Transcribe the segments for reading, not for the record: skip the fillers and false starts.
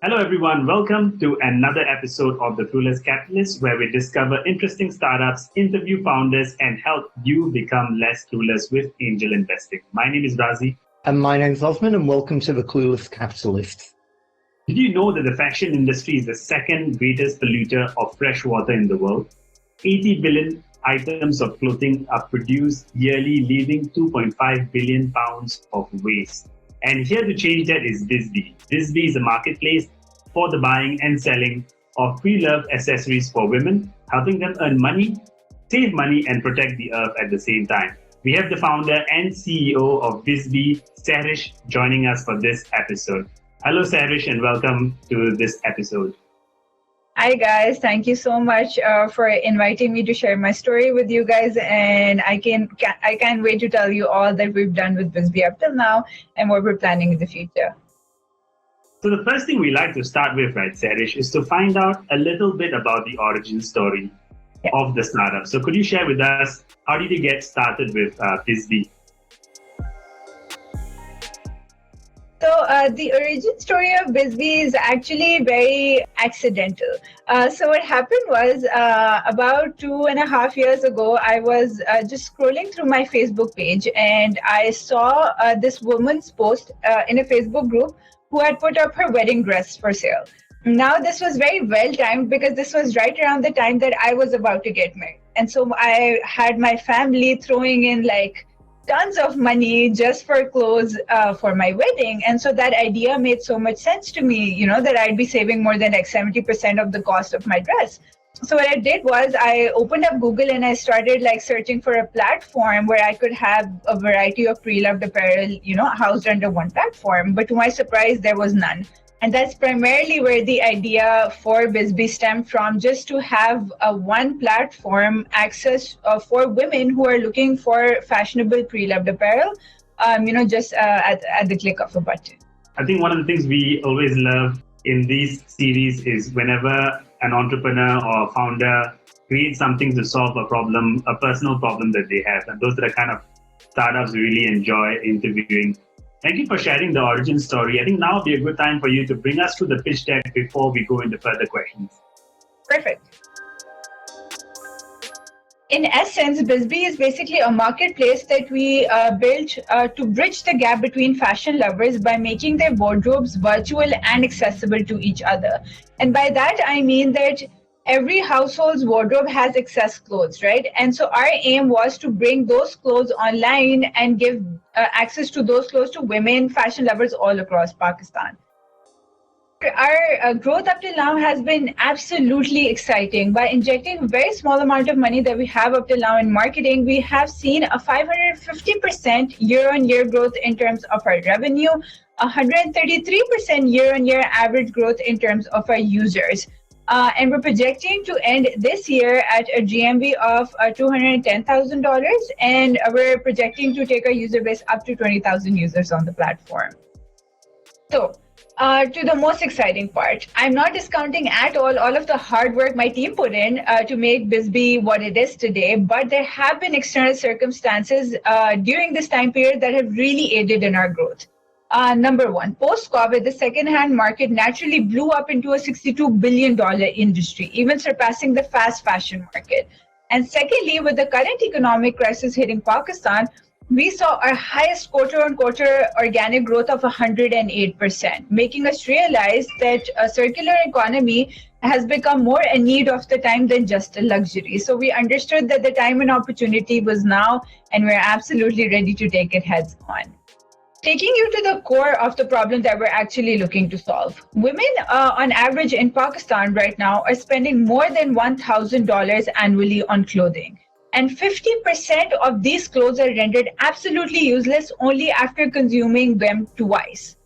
Hello, everyone. Welcome to another episode of The Clueless Capitalist, where we discover interesting startups, interview founders, and help you become less clueless with angel investing. My name is Razi. And my name's Osman, and welcome to The Clueless Capitalist. Did you know that the fashion industry is the second greatest polluter of fresh water in the world? 80 billion items of clothing are produced yearly, leaving 2.5 billion pounds of waste. And here to change that is BizB. BizB is a marketplace for the buying and selling of preloved accessories for women, helping them earn money, save money, and protect the earth at the same time. We have the founder and CEO of BizB, Sehrish, joining us for this episode. Hello, Sehrish, and welcome to this episode. Hi guys, thank you so much for inviting me to share my story with you guys, and I can't wait to tell you all that we've done with BizB up till now and what we're planning in the future. So the first thing we like to start with, right, Sehrish, is to find out a little bit about the origin story of the startup. So could you share with us, how did you get started with BizB? So the origin story of BizB is actually very accidental. So what happened was about 2.5 years ago, I was just scrolling through my Facebook page, and I saw this woman's post in a Facebook group who had put up her wedding dress for sale. Now this was very well timed because this was right around the time that I was about to get married. And so I had my family throwing in like tons of money just for clothes for my wedding. And so that idea made so much sense to me, that I'd be saving more than like 70% of the cost of my dress. So what I did was I opened up Google and I started like searching for a platform where I could have a variety of pre-loved apparel, housed under one platform. But to my surprise, there was none. And that's primarily where the idea for BizB stemmed from, just to have one platform access for women who are looking for fashionable pre-loved apparel, just at the click of a button. I think one of the things we always love in these series is whenever an entrepreneur or founder creates something to solve a problem, a personal problem that they have. And those are the kind of startups we really enjoy interviewing. Thank you for sharing the origin story. I think now would be a good time for you to bring us through the pitch deck before we go into further questions. Perfect. In essence, BizB is basically a marketplace that we built to bridge the gap between fashion lovers by making their wardrobes virtual and accessible to each other. And by that, I mean that every household's wardrobe has excess clothes, right? And so our aim was to bring those clothes online and give access to those clothes to women, fashion lovers all across Pakistan. Our growth up till now has been absolutely exciting. By injecting a very small amount of money that we have up till now in marketing, we have seen a 550% year-on-year growth in terms of our revenue, 133% year-on-year average growth in terms of our users. And we're projecting to end this year at a GMV of $210,000, and we're projecting to take our user base up to 20,000 users on the platform. So, to the most exciting part, I'm not discounting at all of the hard work my team put in to make BizB what it is today, but there have been external circumstances during this time period that have really aided in our growth. Number one, post-COVID, the second-hand market naturally blew up into a $62 billion industry, even surpassing the fast fashion market. And secondly, with the current economic crisis hitting Pakistan, we saw our highest quarter-on-quarter organic growth of 108%, making us realize that a circular economy has become more a need of the time than just a luxury. So we understood that the time and opportunity was now, and we're absolutely ready to take it heads on. Taking you to the core of the problem that we're actually looking to solve. Women on average in Pakistan right now are spending more than $1,000 annually on clothing. And 50% of these clothes are rendered absolutely useless only after consuming them twice.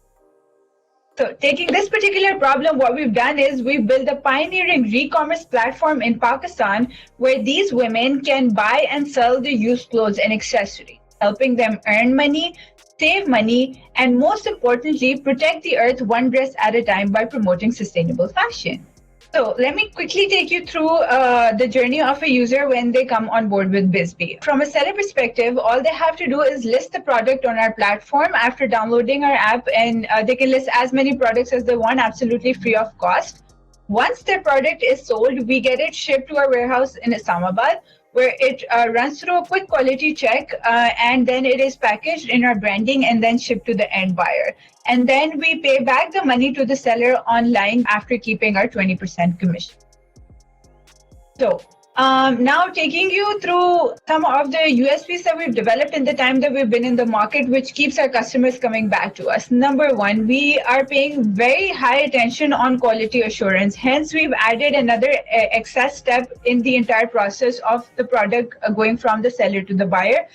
So taking this particular problem, what we've done is we've built a pioneering re-commerce platform in Pakistan where these women can buy and sell the used clothes and accessories, helping them earn money, save money, and most importantly, protect the earth one dress at a time by promoting sustainable fashion. So let me quickly take you through the journey of a user when they come on board with BizB. From a seller perspective, all they have to do is list the product on our platform after downloading our app, and they can list as many products as they want, absolutely free of cost. Once their product is sold, we get it shipped to our warehouse in Islamabad, where it runs through a quick quality check, and then it is packaged in our branding and then shipped to the end buyer. And then we pay back the money to the seller online after keeping our 20% commission. So now taking you through some of the USPs that we've developed in the time that we've been in the market, which keeps our customers coming back to us. Number one, we are paying very high attention on quality assurance. Hence, we've added another excess step in the entire process of the product going from the seller to the buyer.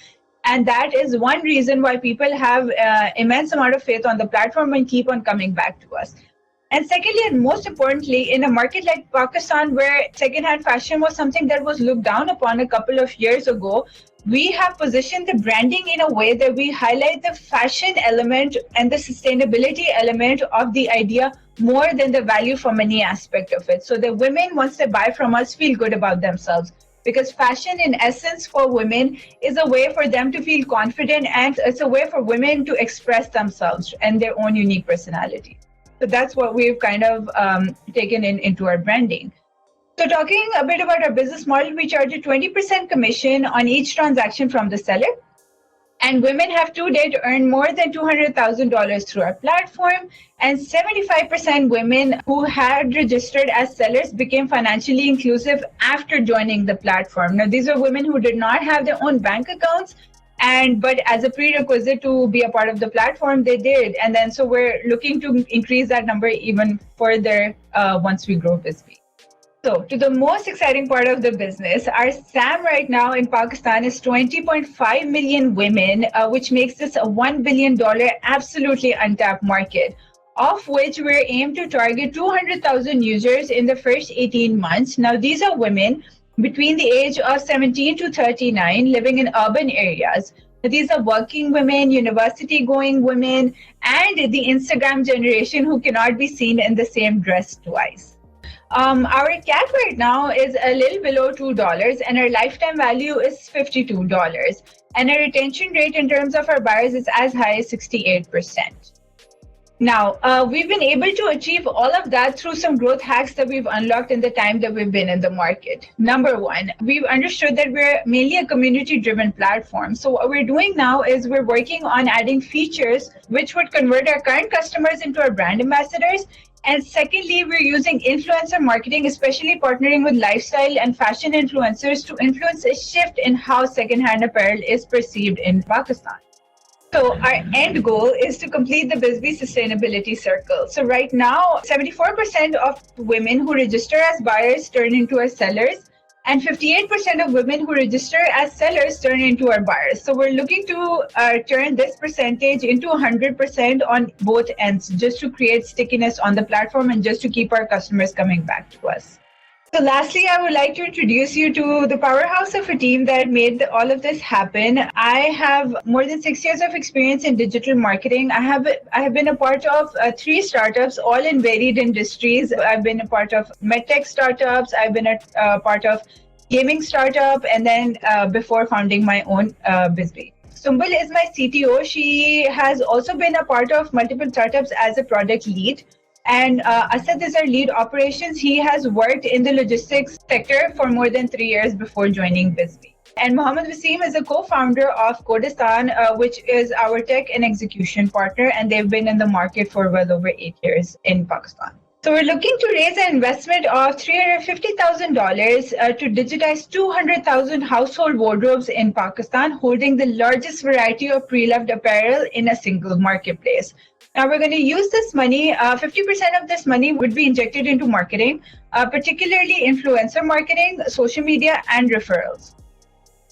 And that is one reason why people have immense amount of faith on the platform and keep on coming back to us. And secondly, and most importantly, in a market like Pakistan, where secondhand fashion was something that was looked down upon a couple of years ago, we have positioned the branding in a way that we highlight the fashion element and the sustainability element of the idea more than the value for money aspect of it. So the women, once they buy from us, feel good about themselves. Because fashion, in essence, for women is a way for them to feel confident, and it's a way for women to express themselves and their own unique personality. So that's what we've kind of taken into our branding. So talking a bit about our business model, we charge a 20% commission on each transaction from the seller. And women have to date earned more than $200,000 through our platform. And 75% women who had registered as sellers became financially inclusive after joining the platform. Now, these are women who did not have their own bank accounts, but as a prerequisite to be a part of the platform, they did. And then so we're looking to increase that number even further once we grow BizB. So to the most exciting part of the business, our SAM right now in Pakistan is 20.5 million women, which makes this a $1 billion absolutely untapped market, of which we're aimed to target 200,000 users in the first 18 months. Now, these are women between the age of 17 to 39 living in urban areas. These are working women, university-going women, and the Instagram generation who cannot be seen in the same dress twice. Our CAC right now is a little below $2, and our lifetime value is $52. And our retention rate in terms of our buyers is as high as 68%. Now, we've been able to achieve all of that through some growth hacks that we've unlocked in the time that we've been in the market. Number one, we've understood that we're mainly a community-driven platform. So what we're doing now is we're working on adding features which would convert our current customers into our brand ambassadors. And secondly, we're using influencer marketing, especially partnering with lifestyle and fashion influencers to influence a shift in how secondhand apparel is perceived in Pakistan. So our end goal is to complete the BizB sustainability circle. So right now, 74% of women who register as buyers turn into our sellers, and 58% of women who register as sellers turn into our buyers. So we're looking to turn this percentage into 100% on both ends, just to create stickiness on the platform and just to keep our customers coming back to us. So lastly, I would like to introduce you to the powerhouse of a team that made all of this happen. I have more than 6 years of experience in digital marketing. I have been a part of 3 startups, all in varied industries. I've been a part of medtech startups. I've been a part of gaming startup, and then before founding my own BizB. Sumbul is my CTO. She has also been a part of multiple startups as a product lead. And Asad is our lead operations. He has worked in the logistics sector for more than 3 years before joining BizB. And Mohammed Wasim is a co-founder of Kodistan, which is our tech and execution partner. And they've been in the market for well over 8 years in Pakistan. So we're looking to raise an investment of $350,000 to digitize 200,000 household wardrobes in Pakistan, holding the largest variety of pre-loved apparel in a single marketplace. Now we're going to use this money, 50% of this money would be injected into marketing, particularly influencer marketing, social media, and referrals.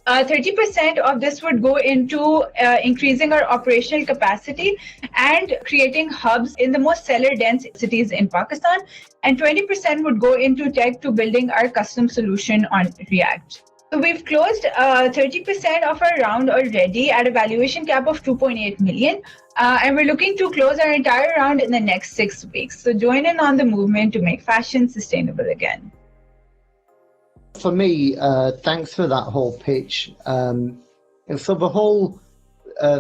30% of this would go into increasing our operational capacity and creating hubs in the most seller-dense cities in Pakistan. And 20% would go into tech to building our custom solution on React. So we've closed 30% of our round already at a valuation cap of 2.8 million. And we're looking to close our entire round in the next 6 weeks. So join in on the movement to make fashion sustainable again. For me, thanks for that whole pitch. And so the whole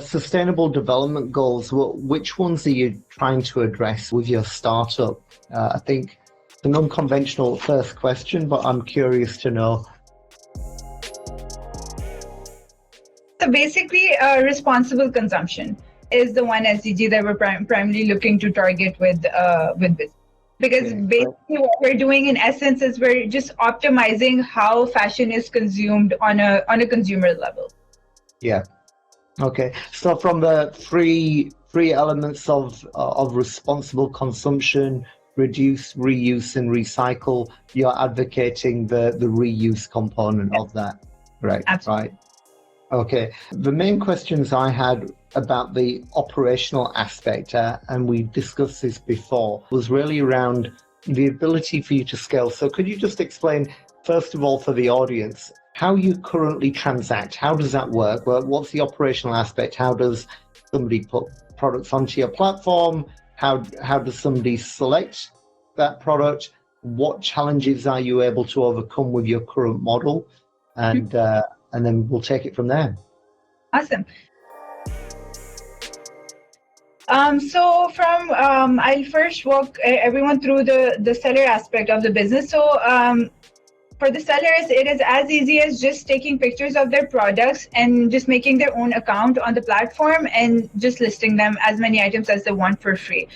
sustainable development goals, which ones are you trying to address with your startup? I think it's an unconventional first question, but I'm curious to know. So basically, responsible consumption is the one SDG that we're primarily looking to target with BizB. Because basically what we're doing in essence is we're just optimizing how fashion is consumed on a consumer level. Yeah. Okay. So from the three elements of responsible consumption, reduce, reuse, and recycle, you're advocating the reuse component of that. Right. Absolutely. Right. Okay. The main questions I had about the operational aspect, and we discussed this before, was really around the ability for you to scale. So could you just explain, first of all, for the audience, how you currently transact? How does that work? Well, what's the operational aspect? How does somebody put products onto your platform? How does somebody select that product? What challenges are you able to overcome with your current model? And then we'll take it from there. Awesome. So I'll first walk everyone through the seller aspect of the business. So for the sellers, it is as easy as just taking pictures of their products and just making their own account on the platform and just listing them as many items as they want for free.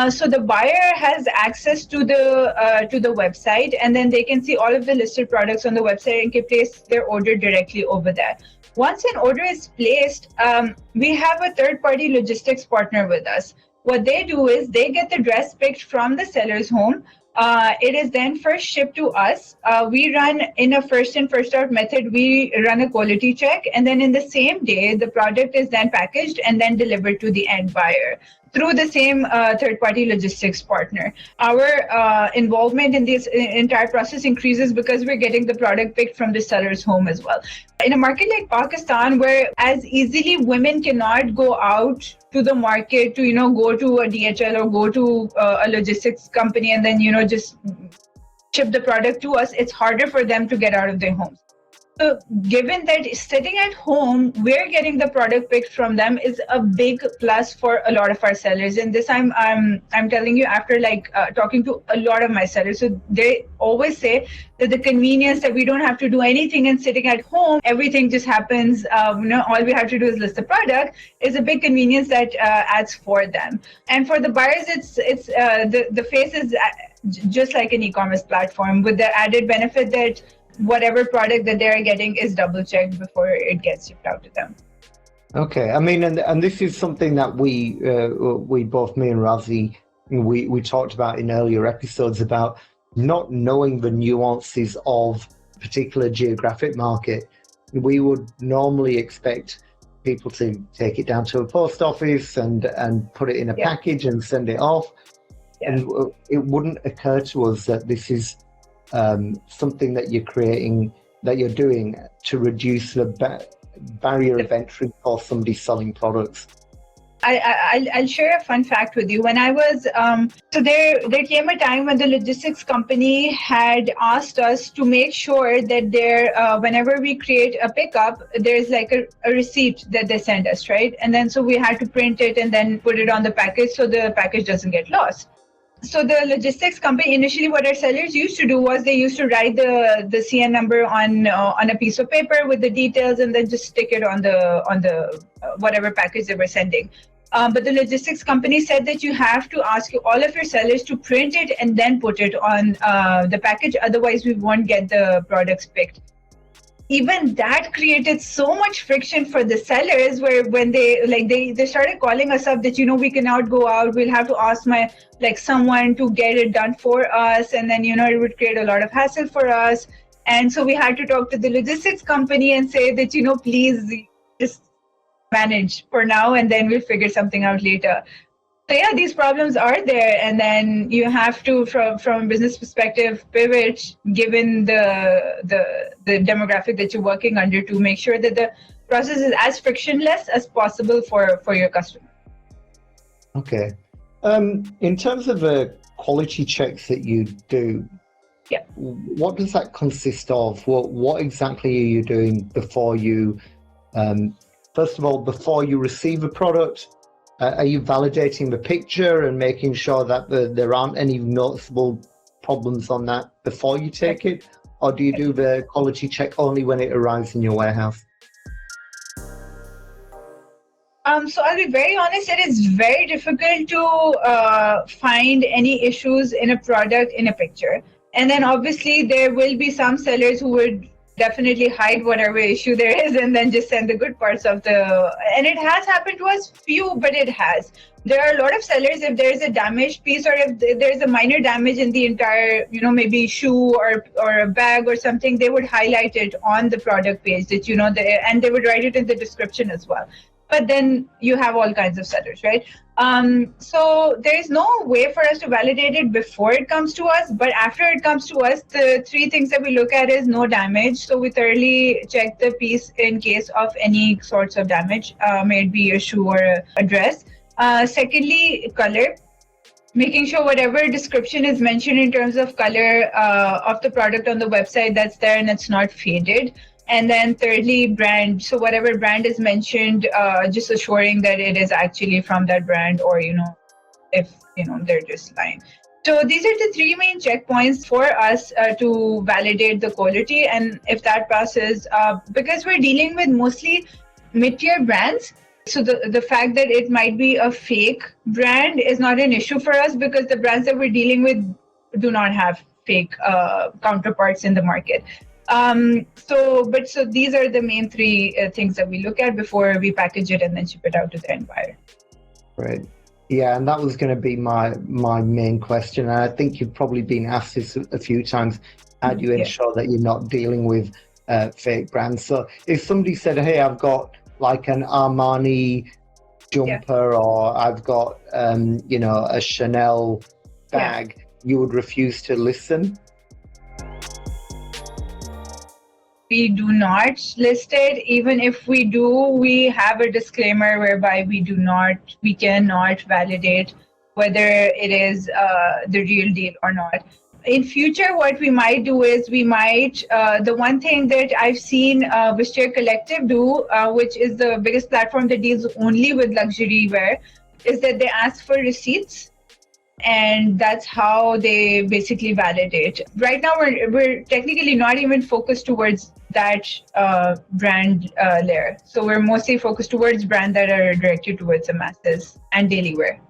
So the buyer has access to the website, and then they can see all of the listed products on the website and can place their order directly over there. Once an order is placed, we have a third-party logistics partner with us. What they do is they get the dress picked from the seller's home. It is then first shipped to us. We run in a first in, first out method. We run a quality check, and then in the same day, the product is then packaged and then delivered to the end buyer through the same third-party logistics partner. Our involvement in this entire process increases because we're getting the product picked from the seller's home as well. In a market like Pakistan, where as easily women cannot go out to the market to, go to a DHL or go to a logistics company and then, just ship the product to us, it's harder for them to get out of their homes. So given that sitting at home, we're getting the product picked from them is a big plus for a lot of our sellers. And this I'm telling you after talking to a lot of my sellers. So they always say that the convenience that we don't have to do anything and sitting at home, everything just happens. All we have to do is list the product is a big convenience that adds for them. And for the buyers, it's the face is just like an e-commerce platform with the added benefit that whatever product that they're getting is double checked before it gets shipped out to them. Okay, I mean, and this is something that we both, me and Razi, we talked about in earlier episodes about not knowing the nuances of a particular geographic market. We would normally expect people to take it down to a post office and put it in a package and send it off. Yeah. And it wouldn't occur to us that this is something that you're doing to reduce the barrier of entry for somebody selling products. I'll share a fun fact with you. When I was, so there came a time when the logistics company had asked us to make sure that whenever we create a pickup, there's like a receipt that they send us, right? And then so we had to print it and then put it on the package so the package doesn't get lost. So the logistics company, initially what our sellers used to do was they used to write the CN number on a piece of paper with the details and then just stick it on the whatever package they were sending. But the logistics company said that you have to ask all of your sellers to print it and then put it on the package. Otherwise, we won't get the products picked. Even that created so much friction for the sellers where when they started calling us up that, we cannot go out. We'll have to ask someone to get it done for us. And then, it would create a lot of hassle for us. And so we had to talk to the logistics company and say that, please just manage for now, and then we'll figure something out later. So yeah, these problems are there, and then you have to, from a business perspective, pivot given the demographic that you're working under to make sure that the process is as frictionless as possible for your customer. Okay. In terms of the quality checks that you do, yeah, what does that consist of? What exactly are you doing before you, first of all, before you receive a product? Are you validating the picture and making sure that there aren't any noticeable problems on that before you take it? Or do you do the quality check only when it arrives in your warehouse? So I'll be very honest, it is very difficult to find any issues in a product in a picture. And then obviously there will be some sellers who would definitely hide whatever issue there is and then just send the good parts of and it has happened to us, few, but it has. There are a lot of sellers, if there's a damaged piece or if there's a minor damage in the entire, maybe shoe or a bag or something, they would highlight it on the product page that, and they would write it in the description as well. But then you have all kinds of sellers, right? So there is no way for us to validate it before it comes to us, but after it comes to us, the three things that we look at is no damage. So we thoroughly check the piece in case of any sorts of damage, may it be a shoe or a dress. Secondly, color. Making sure whatever description is mentioned in terms of color of the product on the website, that's there and it's not faded. And then thirdly, brand. So whatever brand is mentioned, just assuring that it is actually from that brand, or, if, they're just lying. So these are the three main checkpoints for us to validate the quality. And if that passes, because we're dealing with mostly mid-tier brands, so the fact that it might be a fake brand is not an issue for us, because the brands that we're dealing with do not have fake counterparts in the market. So these are the main three things that we look at before we package it and then ship it out to the end buyer. Right. Yeah, and that was going to be my main question. And I think you've probably been asked this a few times. How do you ensure that you're not dealing with fake brands? So if somebody said, hey, I've got like an Armani jumper, or I've got, a Chanel bag, you would refuse to listen? We do not list it. Even if we do, we have a disclaimer whereby we cannot validate whether it is the real deal or not. In future, what we might do is the one thing that I've seen Vestiaire Collective do, which is the biggest platform that deals only with luxury wear, is that they ask for receipts. And that's how they basically validate. Right now, we're technically not even focused towards that brand layer. So we're mostly focused towards brands that are directed towards the masses and daily wear.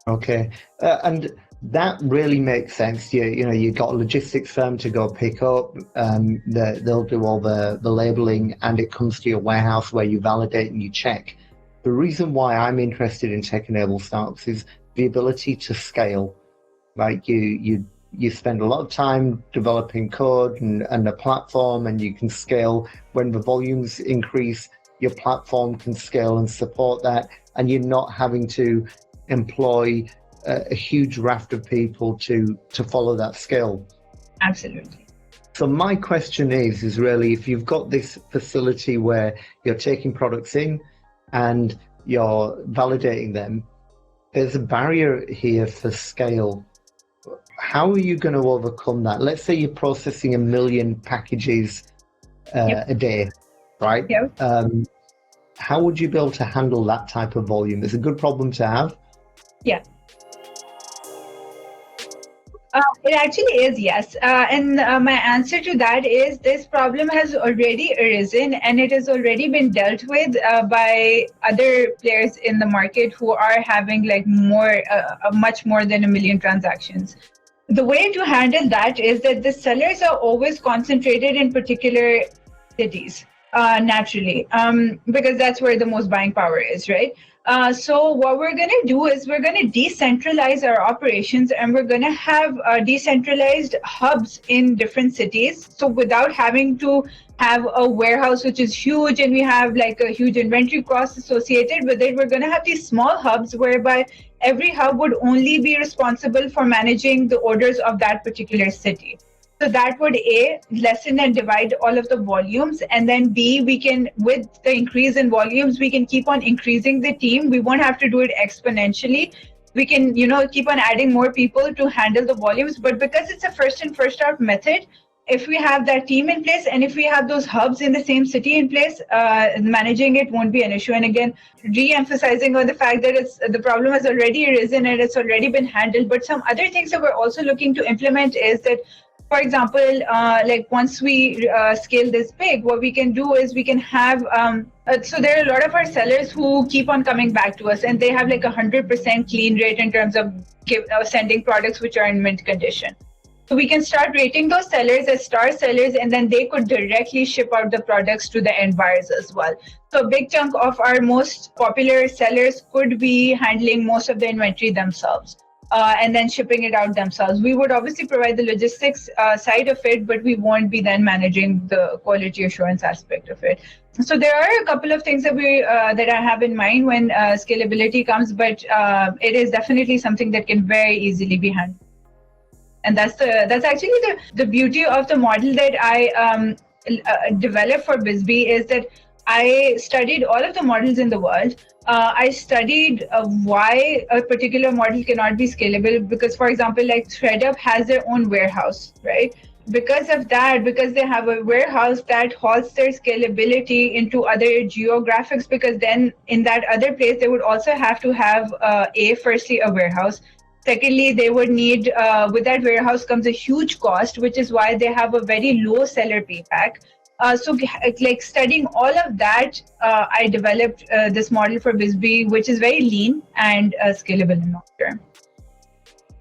Okay, and that really makes sense. You got a logistics firm to go pick up. They'll do all the labeling, and it comes to your warehouse where you validate and you check. The reason why I'm interested in tech-enabled startups is the ability to scale. Like you spend a lot of time developing code and a platform, and you can scale. When the volumes increase, your platform can scale and support that, and you're not having to employ a huge raft of people to follow that scale. Absolutely. So my question is really, if you've got this facility where you're taking products in and you're validating them, there's a barrier here for scale. How are you going to overcome that? Let's say you're processing 1 million packages a day, right? Yep. How would you be able to handle that type of volume? It's a good problem to have. Yeah. It actually is, yes. And my answer to that is this problem has already arisen, and it has already been dealt with by other players in the market who are having like much more than 1 million transactions. The way to handle that is that the sellers are always concentrated in particular cities, naturally, because that's where the most buying power is, right? So what we're going to do is we're going to decentralize our operations, and we're going to have decentralized hubs in different cities. So without having to have a warehouse which is huge and we have like a huge inventory cost associated with it. We're going to have these small hubs whereby every hub would only be responsible for managing the orders of that particular city. So that would A, lessen and divide all of the volumes, and then B, we can, with the increase in volumes, we can keep on increasing the team. We won't have to do it exponentially. We can, keep on adding more people to handle the volumes. But because it's a first in, first out method, if we have that team in place and if we have those hubs in the same city in place, managing it won't be an issue. And again, re-emphasizing on the fact that the problem has already arisen and it's already been handled. But some other things that we're also looking to implement is that, for example, like once we scale this big, what we can do is we can have, so there are a lot of our sellers who keep on coming back to us and they have like 100% clean rate in terms of sending products which are in mint condition. So we can start rating those sellers as star sellers, and then they could directly ship out the products to the end buyers as well. So a big chunk of our most popular sellers could be handling most of the inventory themselves. And then shipping it out themselves. We would obviously provide the logistics side of it, but we won't be then managing the quality assurance aspect of it. So there are a couple of things that I have in mind when scalability comes, but it is definitely something that can very easily be handled. And that's actually the beauty of the model that I developed for BizB is that I studied all of the models in the world. I studied why a particular model cannot be scalable because, for example, like ThreadUp has their own warehouse, right? Because of that, because they have a warehouse that halts their scalability into other geographics, because then in that other place, they would also have to have firstly, a warehouse. Secondly, they would need, with that warehouse comes a huge cost, which is why they have a very low seller payback. So like studying all of that, I developed this model for BizB, which is very lean and scalable in long term.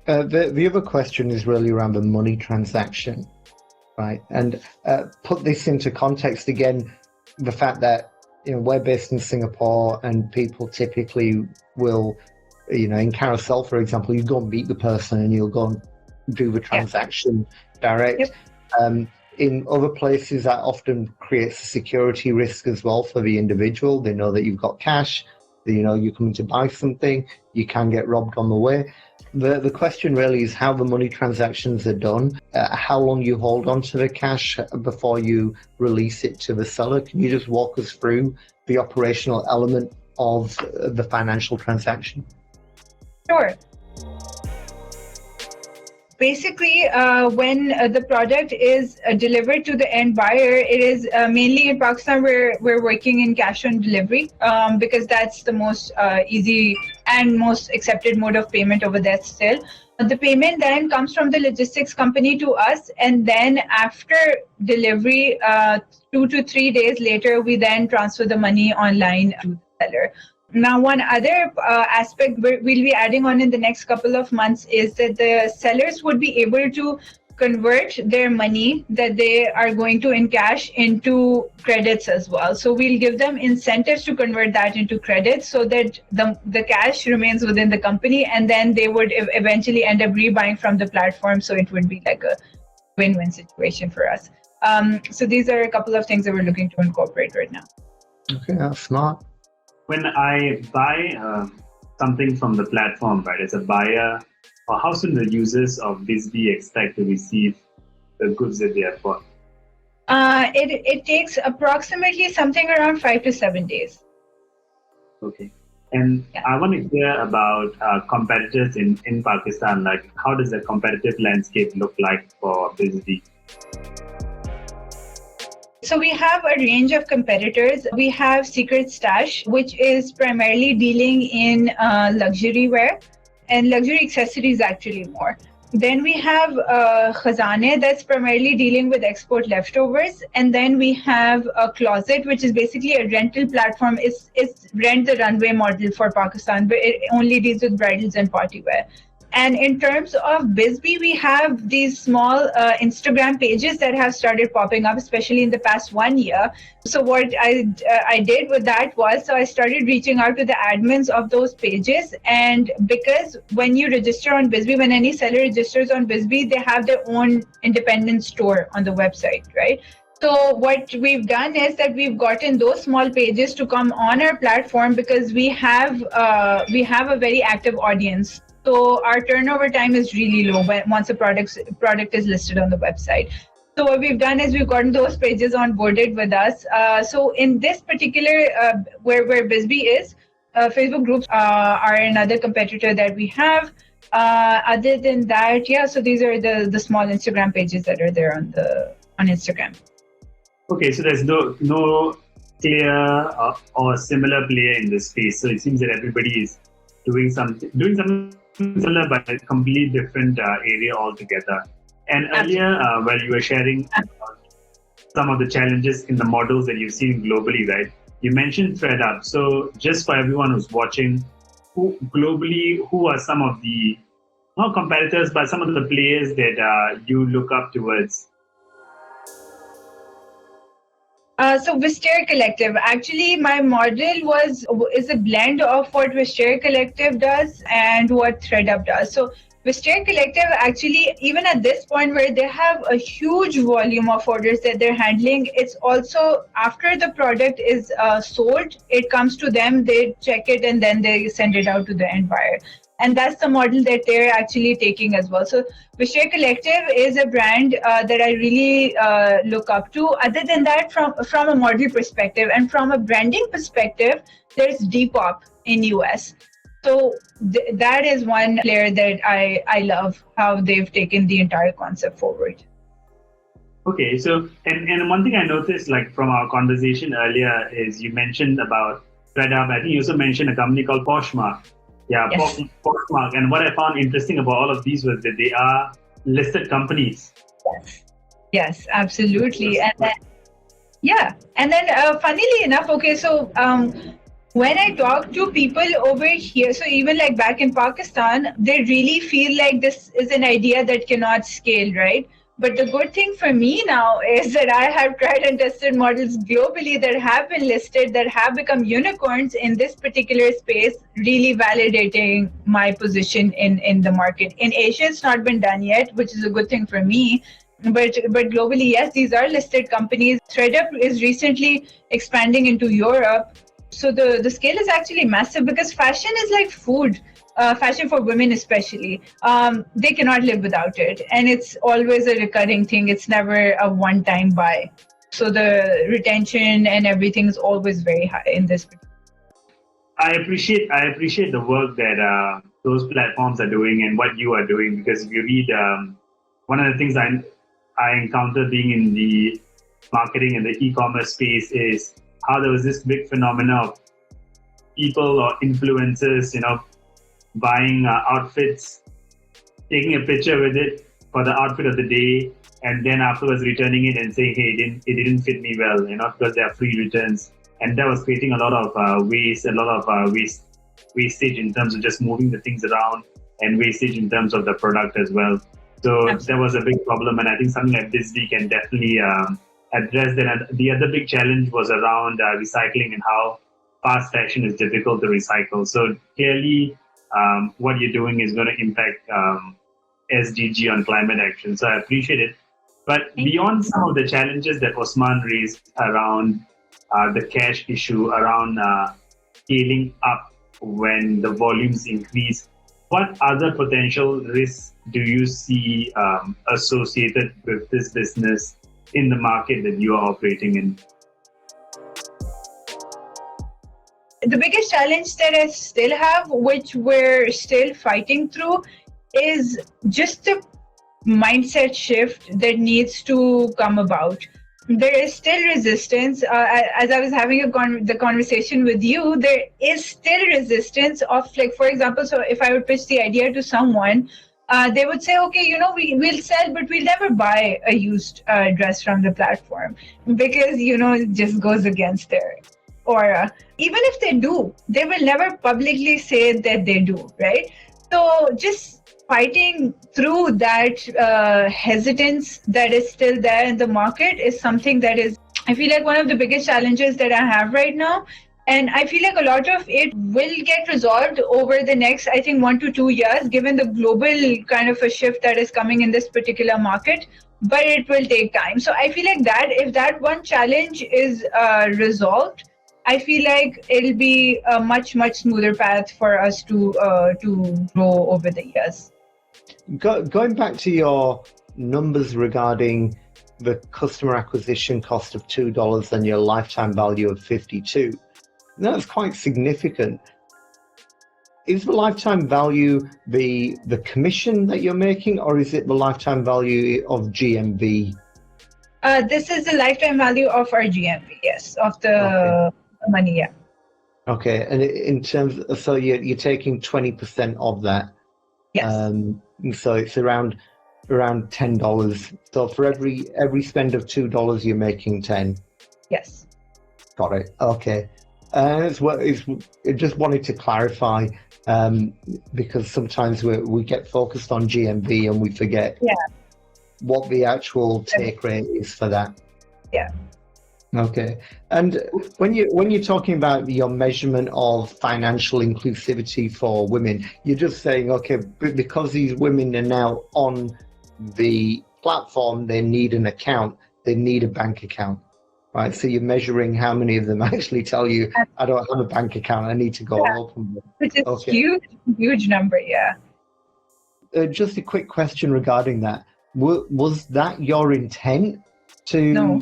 The other question is really around the money transaction, right? And put this into context again, the fact that we're based in Singapore and people typically will, in Carousel, for example, you go and meet the person and you'll go and do the transaction direct. Yep. In other places, that often creates a security risk as well for the individual. They know that you've got cash, you're coming to buy something, you can get robbed on the way. The question really is how the money transactions are done, how long you hold on to the cash before you release it to the seller. Can you just walk us through the operational element of the financial transaction? Sure. Basically, when the product is delivered to the end buyer, it is mainly in Pakistan we're working in cash on delivery because that's the most easy and most accepted mode of payment over there still. The payment then comes from the logistics company to us, and then after delivery, 2 to 3 days later, we then transfer the money online to the seller. Now, one other aspect we'll be adding on in the next couple of months is that the sellers would be able to convert their money that they are going to in cash into credits as well. So we'll give them incentives to convert that into credits so that the cash remains within the company, and then they would eventually end up rebuying from the platform. So it would be like a win-win situation for us. So these are a couple of things that we're looking to incorporate right now. Okay, that's smart. When I buy something from the platform, right, as a buyer, or how soon the users of BizB expect to receive the goods that they have bought? It takes approximately something around 5 to 7 days. Okay. And I want to hear about competitors in Pakistan. Like, how does the competitive landscape look like for BizB? So we have a range of competitors. We have Secret Stash, which is primarily dealing in luxury wear and luxury accessories actually more. Then we have Khazane, that's primarily dealing with export leftovers. And then we have a Closet, which is basically a rental platform. It's rent the runway model for Pakistan, but it only deals with bridals and party wear. And in terms of BizB, we have these small Instagram pages that have started popping up, especially in the past 1 year. So what I did with that was, so I started reaching out to the admins of those pages. And because when you register on BizB, when any seller registers on BizB, they have their own independent store on the website, right? So what we've done is that we've gotten those small pages to come on our platform because we have a very active audience. So our turnover time is really low once a product is listed on the website. So what we've done is we've gotten those pages onboarded with us. So in this particular where BizB is, Facebook groups are another competitor that we have. Other than that, yeah. So these are the small Instagram pages that are there on Instagram. Okay, so there's no clear or similar player in this space. So it seems that everybody is doing something similar, but a completely different area altogether. And earlier, when you were sharing some of the challenges in the models that you've seen globally, right? You mentioned ThreadUp. So just for everyone who's watching, who are some of the, not competitors, but some of the players that you look up towards? So Wisteria Collective, actually my model is a blend of what Wisteria Collective does and what ThreadUp does. So Wisteria Collective actually, even at this point where they have a huge volume of orders that they're handling, it's also after the product is sold, it comes to them, they check it and then they send it out to the end buyer. And that's the model that they're actually taking as well. So Wisteria Collective is a brand that I really look up to. Other than that, from a model perspective and from a branding perspective, there's Depop in US. So that is one player that I love, how they've taken the entire concept forward. Okay, so and one thing I noticed, like from our conversation earlier, is you mentioned about ThreadUp. I think you also mentioned a company called Poshmark. Yeah, yes. Poshmark. And what I found interesting about all of these was that they are listed companies. Yes, absolutely. And then, funnily enough, okay, so when I talk to people over here, so even like back in Pakistan, they really feel like this is an idea that cannot scale, right? But the good thing for me now is that I have tried and tested models globally that have been listed, that have become unicorns in this particular space, really validating my position in the market. In Asia, it's not been done yet, which is a good thing for me. But globally, yes, these are listed companies. ThreadUp is recently expanding into Europe. So the scale is actually massive because fashion is like food. Fashion for women especially, they cannot live without it, and it's always a recurring thing. It's never a one-time buy, so the retention and everything is always very high in this. I appreciate the work that those platforms are doing and what you are doing, because if you read one of the things I encountered being in the marketing and the e-commerce space is how there was this big phenomena of people or influencers, buying outfits, taking a picture with it for the outfit of the day, and then afterwards returning it and saying, hey, it didn't fit me well, because there are free returns. And that was creating a lot of waste, a lot of wastage in terms of just moving the things around, and wastage in terms of the product as well. So That was a big problem, and I think something like BizB can definitely address that. And the other big challenge was around recycling and how fast fashion is difficult to recycle. So clearly, what you're doing is going to impact SDG on climate action. So I appreciate it. But beyond some of the challenges that Osman raised around the cash issue, around scaling up when the volumes increase, what other potential risks do you see associated with this business in the market that you are operating in? The biggest challenge that I still have, which we're still fighting through, is just the mindset shift that needs to come about. There is still resistance. As I was having the conversation with you, there is still resistance of, like, for example, so if I would pitch the idea to someone, they would say, okay, we'll sell, but we'll never buy a used dress from the platform because, it just goes against their aura. Even if they do, they will never publicly say that they do, right? So just fighting through that hesitance that is still there in the market is something that is, I feel like, one of the biggest challenges that I have right now. And I feel like a lot of it will get resolved over the next, I think, 1 to 2 years, given the global kind of a shift that is coming in this particular market. but it will take time. So I feel like that if that one challenge is resolved, I feel like it'll be a much smoother path for us to grow over the years. Going back to your numbers regarding the customer acquisition cost of $2 and your lifetime value of 52, that's quite significant. Is the lifetime value the commission that you're making, or is it the lifetime value of GMV? This is the lifetime value of our GMV, yes, of the money, yeah. Okay, and in terms, so you're taking 20% of that. Yes. So it's around $10. So for every spend of $2, you're making 10. Yes. Got it. Okay. I just wanted to clarify, because sometimes we get focused on GMV and we forget what the actual take rate is for that. Yeah. Okay. And when you're talking about your measurement of financial inclusivity for women, you're just saying, okay, because these women are now on the platform, they need an account, they need a bank account. Right, so you're measuring how many of them actually tell you, I don't have a bank account, I need to go open one. Which is huge number, yeah. Just a quick question regarding that. Was that your intent to...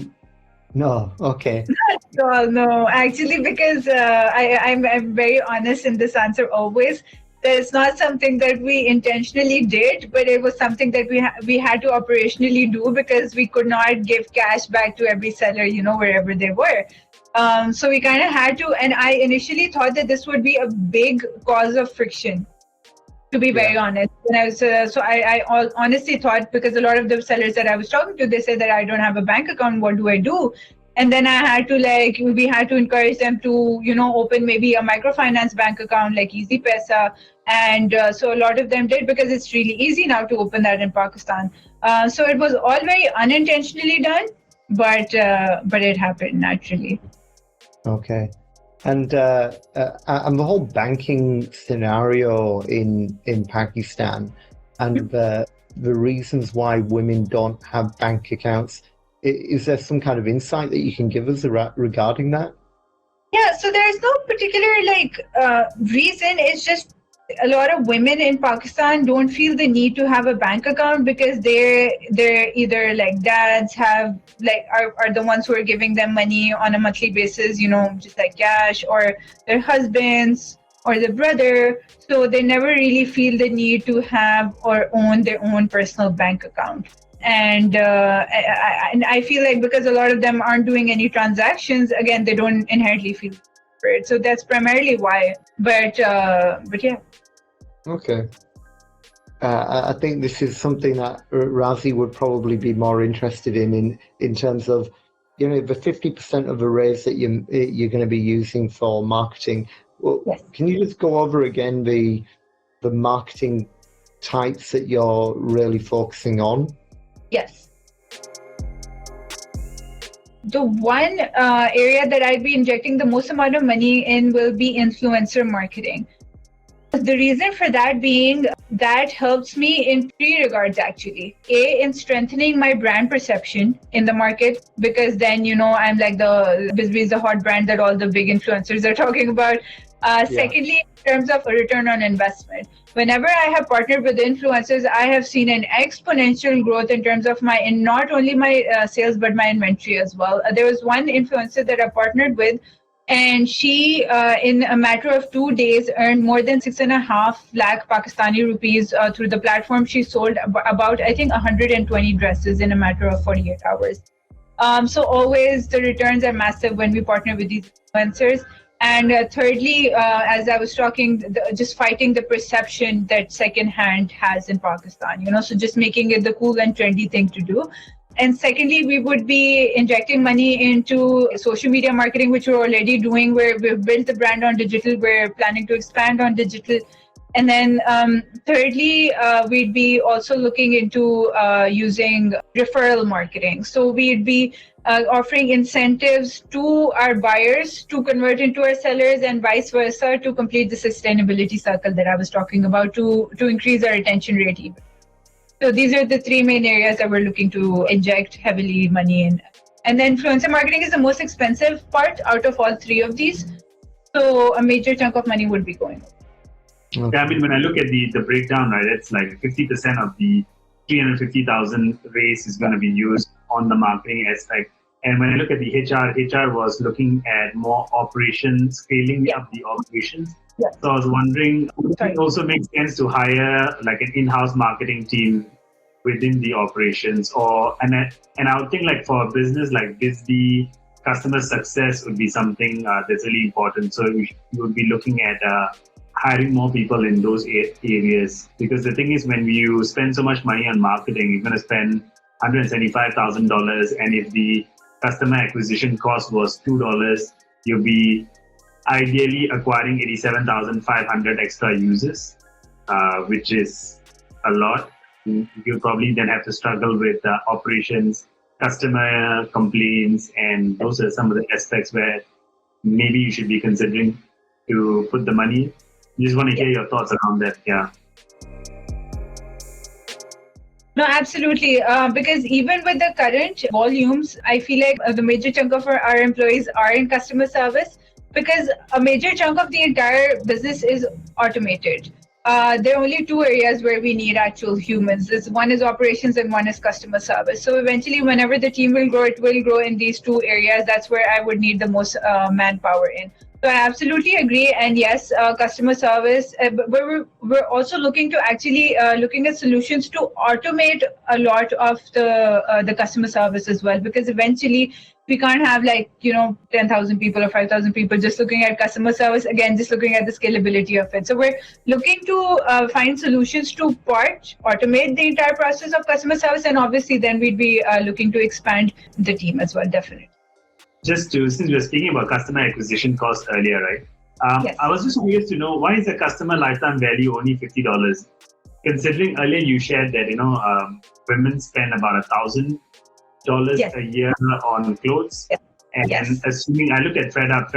No, okay. No, actually, because I'm very honest in this answer always. It's not something that we intentionally did, but it was something that we had to operationally do because we could not give cash back to every seller, wherever they were. So we kind of had to, and I initially thought that this would be a big cause of friction, to be very honest. And I was, I honestly thought, because a lot of the sellers that I was talking to, they said that I don't have a bank account, what do I do? And then I had to we had to encourage them to, open maybe a microfinance bank account like Easy Pesa. And so a lot of them did, because it's really easy now to open that in Pakistan. So it was all very unintentionally done, but it happened naturally. Okay. And the whole banking scenario in Pakistan and the reasons why women don't have bank accounts, is there some kind of insight that you can give us regarding that? Yeah, so there's no particular reason. It's just a lot of women in Pakistan don't feel the need to have a bank account because they're either dads have are the ones who are giving them money on a monthly basis, just like cash, or their husbands or their brother. So they never really feel the need to have or own their own personal bank account. And I feel like because a lot of them aren't doing any transactions, again, they don't inherently feel for it. So that's primarily why. But yeah. Okay. I think this is something that Razi would probably be more interested in terms of, the 50% of the raise that you're going to be using for marketing. Well, yes. Can you just go over again the marketing types that you're really focusing on? Yes. The one area that I'll be injecting the most amount of money in will be influencer marketing. The reason for that being that helps me in three regards, actually. A, in strengthening my brand perception in the market, because then, I'm like the BizB is the hot brand that all the big influencers are talking about. Secondly, in terms of a return on investment. Whenever I have partnered with influencers, I have seen an exponential growth in terms of not only my sales, but my inventory as well. There was one influencer that I partnered with, and she, in a matter of 2 days, earned more than 6.5 lakh Pakistani rupees through the platform. She sold about, I think, 120 dresses in a matter of 48 hours. So always the returns are massive when we partner with these influencers. And thirdly, as I was talking, just fighting the perception that secondhand has in Pakistan, so just making it the cool and trendy thing to do. And secondly, we would be injecting money into social media marketing, which we're already doing, where we've built the brand on digital. We're planning to expand on digital. And then thirdly, we'd be also looking into using referral marketing. So we'd be offering incentives to our buyers to convert into our sellers, and vice versa, to complete the sustainability circle that I was talking about, to increase our retention rate even. So these are the three main areas that we're looking to inject heavily money in. And then influencer marketing is the most expensive part out of all three of these. So a major chunk of money would be going. Okay. Yeah, I mean, when I look at the breakdown, right, it's like 50% of the 350,000 raise is going to be used on the marketing aspect. And when I look at the HR was looking at more operations, scaling up the operations. Yeah. So I was wondering, would it also make sense to hire like an in-house marketing team within the operations? And I would think like for a business like BizB, customer success would be something that's really important. So you would be looking at hiring more people in those areas. Because the thing is, when you spend so much money on marketing, you're going to spend $175,000. And if the customer acquisition cost was $2, you'll be ideally acquiring 87,500 extra users, which is a lot. You'll probably then have to struggle with operations, customer complaints, and those are some of the aspects where maybe you should be considering to put the money. Just want to hear your thoughts around that. Yeah. No, absolutely. Because even with the current volumes, I feel like the major chunk of our employees are in customer service, because a major chunk of the entire business is automated. There are only two areas where we need actual humans. One is operations and one is customer service. So eventually, whenever the team will grow, it will grow in these two areas. That's where I would need the most manpower in. So I absolutely agree. And yes, customer service, but we're also looking to actually looking at solutions to automate a lot of the customer service as well, because eventually we can't have 10,000 people or 5,000 people just looking at customer service, again, just looking at the scalability of it. So we're looking to find solutions to automate the entire process of customer service. And obviously then we'd be looking to expand the team as well, definitely. Since we were speaking about customer acquisition cost earlier, right? Yes. I was just curious to know, why is the customer lifetime value only $50? Considering earlier you shared that, women spend about $1,000 a year on clothes. Yes. And assuming I look at ThreadUp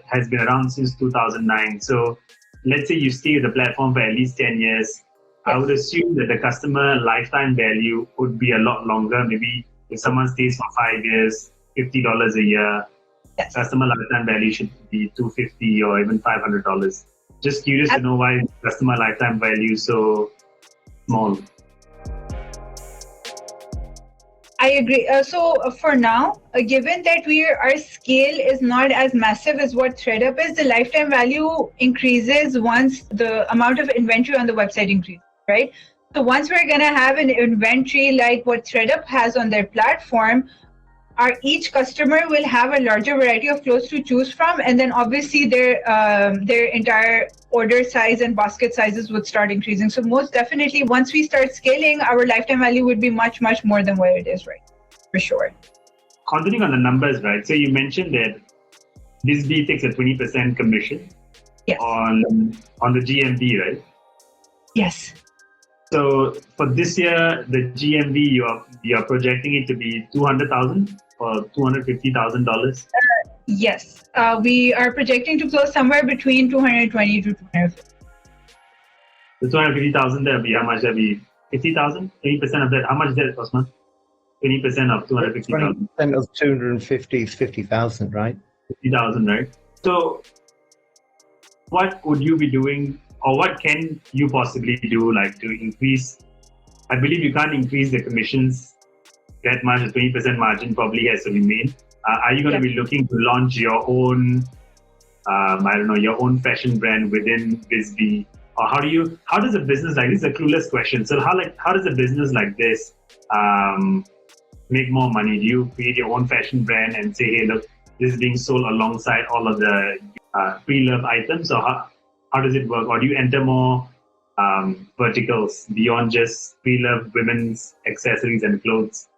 has been around since 2009. So let's say you stay with the platform for at least 10 years. Yes. I would assume that the customer lifetime value would be a lot longer. Maybe if someone stays for 5 years, $50 a year, yes, customer lifetime value should be $250 or even $500. Just curious to know why customer lifetime value is so small. I agree. So for now, given that our scale is not as massive as what ThreadUp is, the lifetime value increases once the amount of inventory on the website increases, right? So once we're going to have an inventory like what ThreadUp has on their platform, each customer will have a larger variety of clothes to choose from, and then obviously their entire order size and basket sizes would start increasing. So most definitely, once we start scaling, our lifetime value would be much, much more than where it is right now, for sure. Continuing on the numbers, right? So you mentioned that BizB takes a 20% commission on the GMV, right? Yes. So for this year, the GMV you are projecting it to be $200,000 or $250,000. Yes, we are projecting to close somewhere between 220 to 250. The 250,000, that'll be how much? That'll be 50,000. 20% of that. How much is that, Osman? 20% of 250,000. 20% of 250 is 50,000, right? 50,000, right? So, what would you be doing? Or what can you possibly do, like to increase? I believe you can't increase the commissions that much. The 20% margin probably has to remain. Are you going to be looking to launch your own, your own fashion brand within BizB? Or how does a business like this? Is a clueless question. So how does a business like this make more money? Do you create your own fashion brand and say, hey, look, this is being sold alongside all of the preloved items, or how does it work? Or do you enter more verticals beyond just preloved women's accessories and clothes?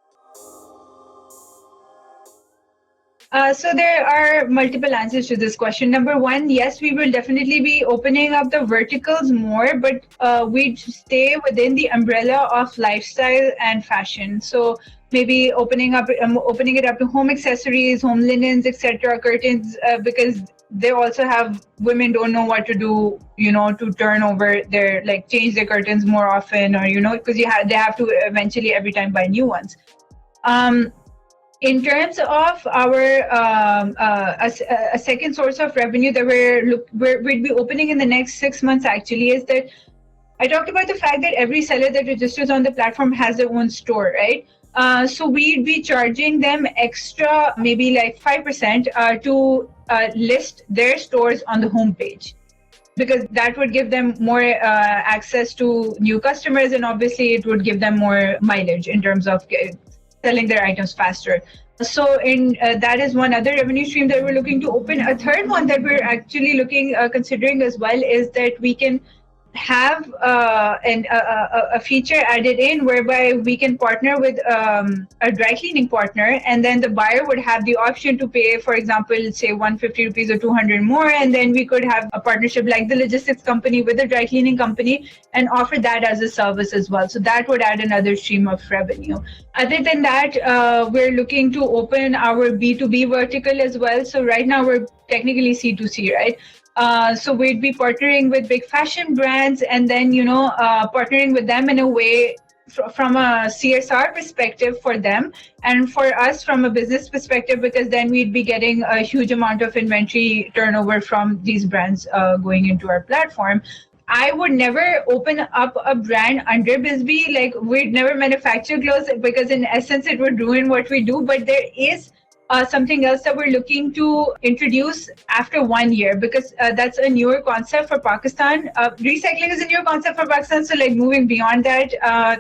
So there are multiple answers to this question. Number one, yes, we will definitely be opening up the verticals more, but we stay within the umbrella of lifestyle and fashion. So maybe opening it up to home accessories, home linens, etc., curtains, because they also have women don't know what to do, to turn over their, like, change their curtains more often, or, because they have to eventually every time buy new ones. In terms of our a second source of revenue that we'd be opening in the next 6 months actually is that I talked about the fact that every seller that registers on the platform has their own store, right? So we'd be charging them extra, maybe like 5% to list their stores on the homepage, because that would give them more access to new customers, and obviously it would give them more mileage in terms of selling their items faster. So that is one other revenue stream that we're looking to open. A third one that we're actually considering as well is that we can have a feature added in whereby we can partner with a dry cleaning partner, and then the buyer would have the option to pay, for example, say 150 rupees or 200 more, and then we could have a partnership like the logistics company with the dry cleaning company and offer that as a service as well. So that would add another stream of revenue. Other than that, we're looking to open our B2B vertical as well. So right now we're technically C2C, right? So we'd be partnering with big fashion brands, and then, partnering with them in a way from a CSR perspective for them, and for us from a business perspective, because then we'd be getting a huge amount of inventory turnover from these brands going into our platform. I would never open up a brand under BizB. Like, we'd never manufacture clothes, because in essence it would ruin what we do. But there is something else that we're looking to introduce after 1 year, because that's a newer concept for Pakistan. Recycling is a newer concept for Pakistan. So, like, moving beyond that,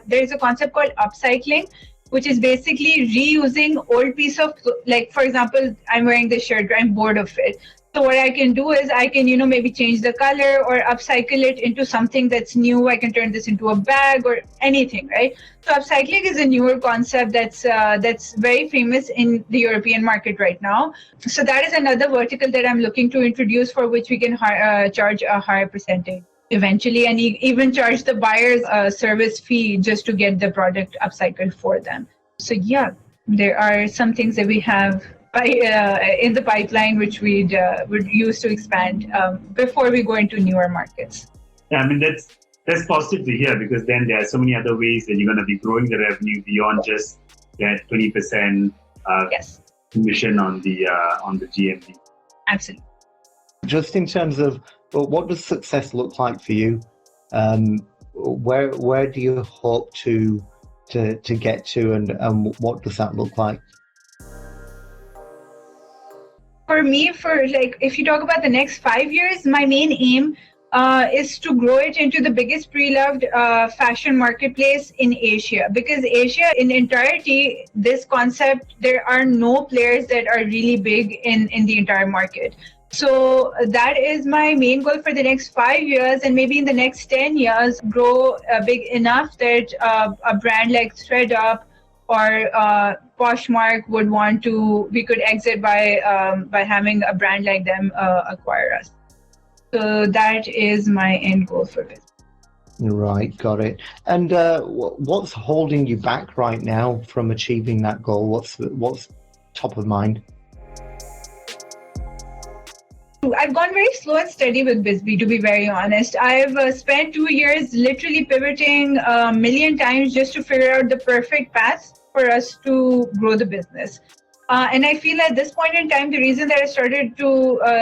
there's a concept called upcycling, which is basically reusing old piece of, like, for example, I'm wearing this shirt, I'm bored of it. So what I can do is I can, maybe change the color or upcycle it into something that's new. I can turn this into a bag or anything, right? So upcycling is a newer concept that's very famous in the European market right now. So that is another vertical that I'm looking to introduce, for which we can charge a higher percentage eventually, and even charge the buyers a service fee just to get the product upcycled for them. So yeah, there are some things that we have in the pipeline, which would use to expand before we go into newer markets. Yeah, I mean, that's positive to hear, because then there are so many other ways that you're going to be growing the revenue beyond just that 20% Yes. commission on the GMV. Absolutely. Just in terms of, well, what does success look like for you? Where do you hope to get to, and what does that look like? For me, if you talk about the next 5 years, my main aim is to grow it into the biggest preloved fashion marketplace in Asia. Because Asia in entirety, this concept, there are no players that are really big in the entire market. So that is my main goal for the next 5 years, and maybe in the next 10 years, grow big enough that a brand like ThreadUp or Poshmark we could exit by having a brand like them acquire us. So that is my end goal for this. Right, got it. And what's holding you back right now from achieving that goal? What's top of mind? I've gone very slow and steady with BizB, to be very honest. I've spent 2 years literally pivoting a million times just to figure out the perfect path for us to grow the business. And I feel at this point in time, the reason that I started to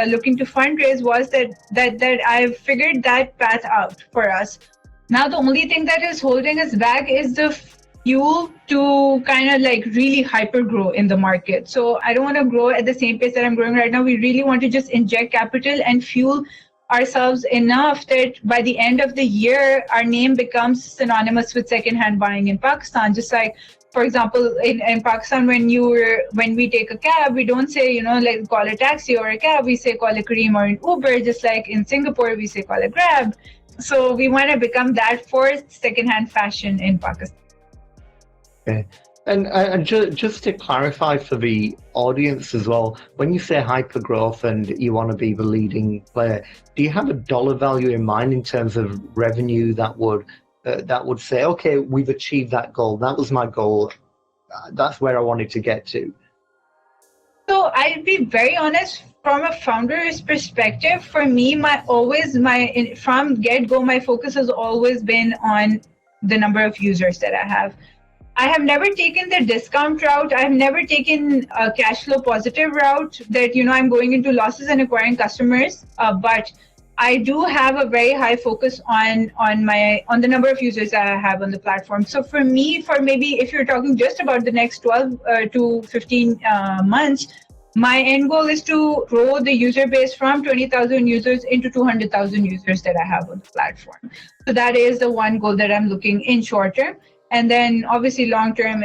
looking to fundraise was that I've figured that path out for us. Now, the only thing that is holding us back is the fuel to kind of like really hyper grow in the market. So I don't want to grow at the same pace that I'm growing right now. We really want to just inject capital and fuel ourselves enough that by the end of the year, our name becomes synonymous with secondhand buying in Pakistan. Just like, for example, in Pakistan, when we take a cab, we don't say, like call a taxi or a cab. We say call a Careem or an Uber. Just like in Singapore, we say call a Grab. So we want to become that for secondhand fashion in Pakistan. Okay. And just to clarify for the audience as well, when you say hyper growth and you want to be the leading player, do you have a dollar value in mind in terms of revenue that would say, okay, we've achieved that goal. That was my goal. That's where I wanted to get to. So I'll be very honest. from a founder's perspective, for me, from get-go, my focus has always been on the number of users that I have. I have never taken the discount route. I've never taken a cash flow positive route that, I'm going into losses and acquiring customers. But I do have a very high focus on the number of users that I have on the platform. So for me, maybe if you're talking just about the next 12 to 15 months, my end goal is to grow the user base from 20,000 users into 200,000 users that I have on the platform. So that is the one goal that I'm looking in short term. And then obviously long term,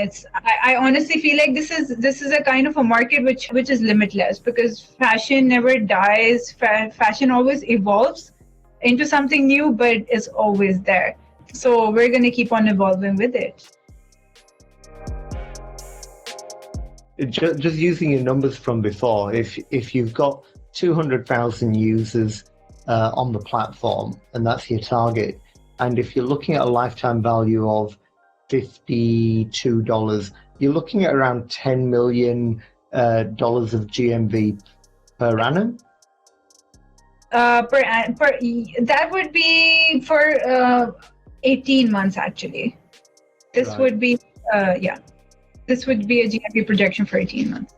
I honestly feel like this is a kind of a market which is limitless, because fashion never dies. Fashion always evolves into something new, but it's always there. So we're going to keep on evolving with it. Just using your numbers from before, if you've got 200,000 users on the platform, and that's your target, and if you're looking at a lifetime value of $52, you're looking at around $10 million of GMV per annum. That would be for 18 months actually. This Right. would be This would be a GMV projection for 18 months.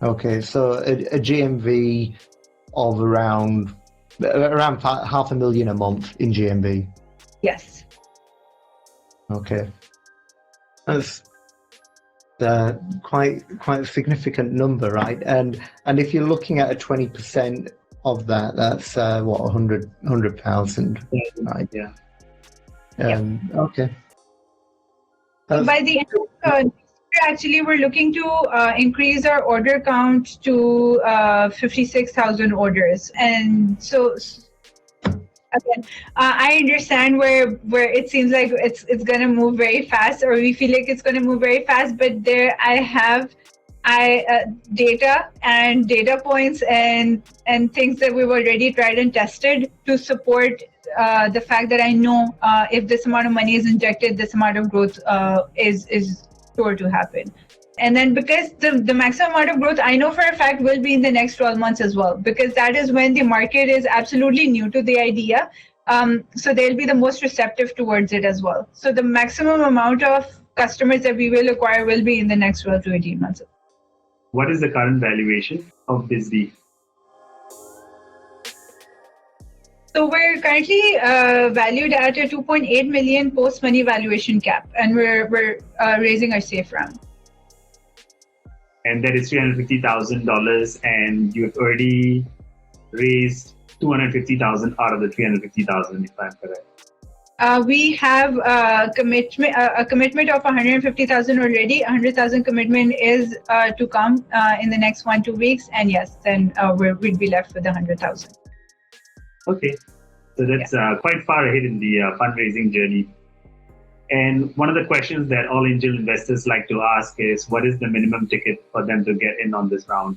Okay, so a GMV of around $500,000 a month in GMV. Yes. Okay, that's quite a significant number, right? And if you're looking at a 20% of that, that's 100,000, right? Yeah. Okay. By the end of actually, we're looking to increase our order count to 56,000 orders. And so, again, I understand where it seems like it's going to move very fast, or we feel like it's going to move very fast. But there, I have data and data points and things that we've already tried and tested to support the fact that I know if this amount of money is injected, this amount of growth is sure to happen. And then because the maximum amount of growth I know for a fact will be in the next 12 months as well, because that is when the market is absolutely new to the idea. So they'll be the most receptive towards it as well. So the maximum amount of customers that we will acquire will be in the next 12 to 18 months. What is the current valuation of BizB? So we're currently valued at a 2.8 million post-money valuation cap, and we're raising our safe round. And that is $350,000, and you've already raised $250,000 out of the $350,000, if I'm correct. We have a commitment of $150,000 already. $100,000 commitment is to come in the next 1-2 weeks, and yes, then we'd be left with $100,000. Okay, so that's quite far ahead in the fundraising journey. And one of the questions that all angel investors like to ask is, what is the minimum ticket for them to get in on this round?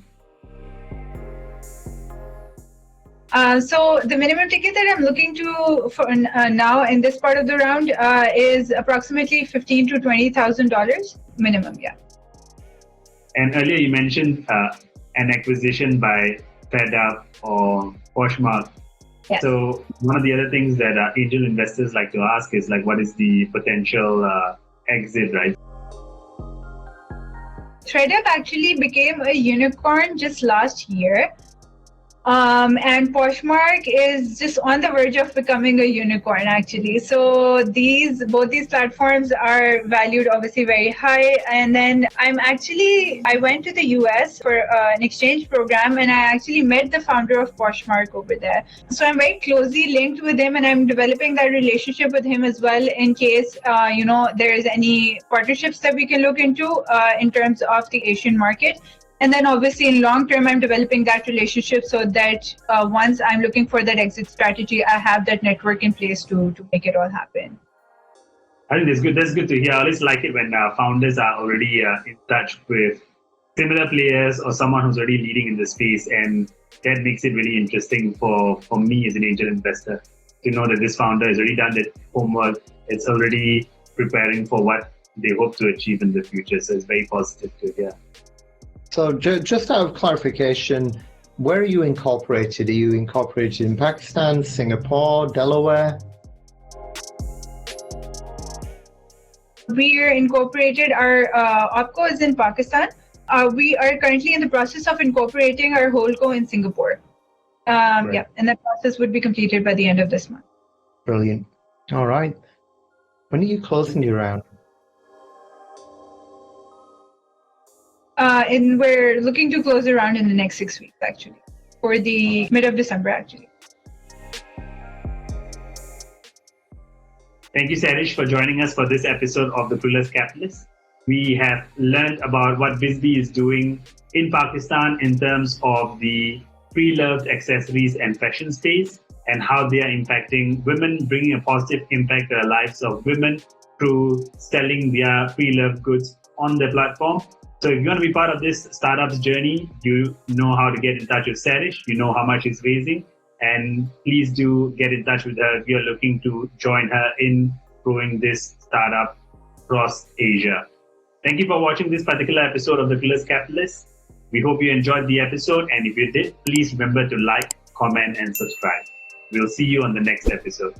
So the minimum ticket that I'm looking to for now in this part of the round is approximately $15,000 to $20,000 minimum. Yeah. And earlier you mentioned an acquisition by FedUp or Poshmark. Yes. So one of the other things that angel investors like to ask is like, what is the potential exit, right? ThreadUp actually became a unicorn just last year. And Poshmark is just on the verge of becoming a unicorn, actually. So both these platforms are valued obviously very high. And then I went to the US for an exchange program, and I actually met the founder of Poshmark over there. So I'm very closely linked with him, and I'm developing that relationship with him as well in case, there is any partnerships that we can look into in terms of the Asian market. And then obviously in long term, I'm developing that relationship so that once I'm looking for that exit strategy, I have that network in place to make it all happen. I think that's good. That's good to hear. I always like it when founders are already in touch with similar players or someone who's already leading in the space. And that makes it really interesting for me as an angel investor to know that this founder has already done the homework. It's already preparing for what they hope to achieve in the future. So it's very positive to hear. So just out of clarification, where are you incorporated? Are you incorporated in Pakistan, Singapore, Delaware? We are incorporated, our OpCo is in Pakistan. We are currently in the process of incorporating our holdco in Singapore. Yeah, and that process would be completed by the end of this month. Brilliant. All right. When are you closing your round? And we're looking to close around in the next 6 weeks, actually, for the mid of December, actually. Thank you, Sehrish, for joining us for this episode of The Clueless Capitalist. We have learned about what BizB is doing in Pakistan in terms of the preloved accessories and fashion space and how they are impacting women, bringing a positive impact to the lives of women through selling their preloved goods on the platform. So if you want to be part of this startup's journey, you know how to get in touch with Sehrish, you know how much he's raising, and please do get in touch with her if you're looking to join her in growing this startup across Asia. Thank you for watching this particular episode of The Clueless Capitalist. We hope you enjoyed the episode, and if you did, please remember to like, comment, and subscribe. We'll see you on the next episode.